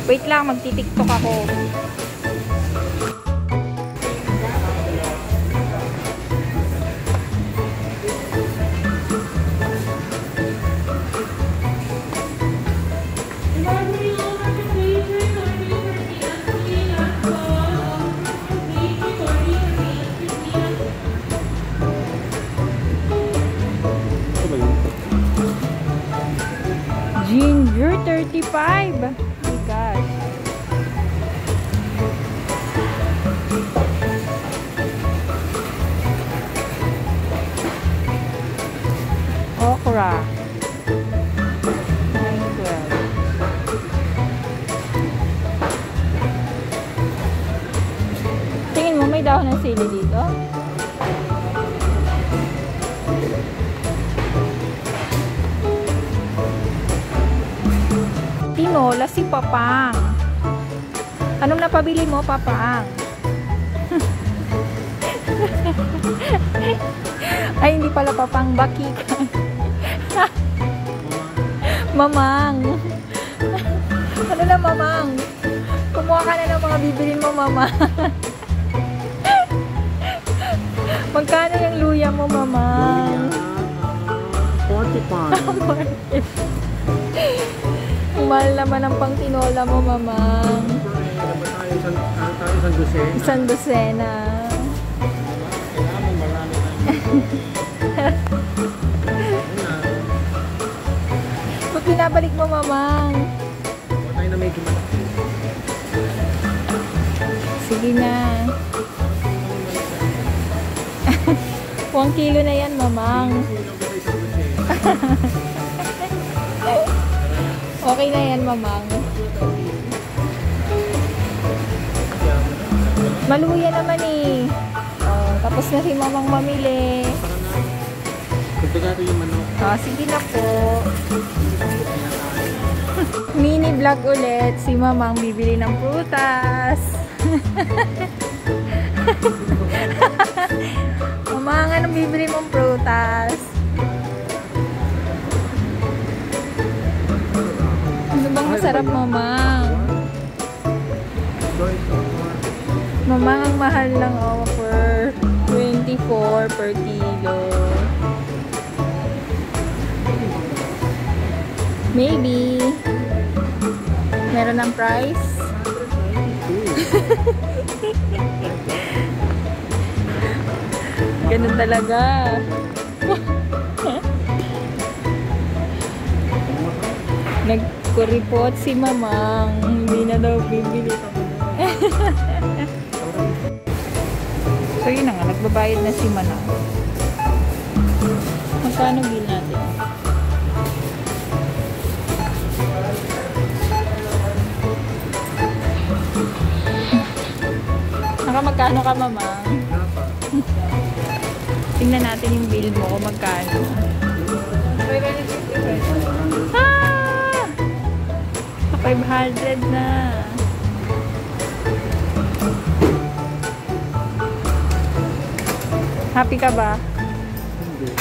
Wait lang, magti-tiktok ako. Ginger 35. Oh my gosh. Okra. 912. Tingin mo may dahon ng sili dito? Tinola si Papang. Anong napabili mo, Papang? Ay, hindi pala Papang, Bakikan. Mamang. Ano na, Mamang? Kumuha ka na ng mga bibilin mo, Mamang. Magkano yung luya mo, Mamang? 45. Mahal naman ang pang tinola mo, Mamang. Isang dosena. Ba't binabalik mo, Mamang? Tayo na medyo malaki. Sige na. 1 kilo na yan, Mamang. Okay na yan, Mamang. Maluya naman eh. Oh, tapos na si Mamang mamili. Pagkagato yung manok. Oh, sige na po. Mini vlog ulit. Si Mamang bibili ng prutas. Mamang, anong bibili mong prutas? Ano bang masarap, Mamang? Mamang, ang mahal lang offer. 24 per kilo. Maybe. Meron ng price? Ganun talaga. Nagkuripot si Mamang. Hindi na daw bibili. So yun na nga, nagbabayad na si Manang. Magkano bill natin? Magkano ka, Mamang? Tingnan natin yung bill mo kung magkano. Ah! 500 na. Happy ka ba? Hindi.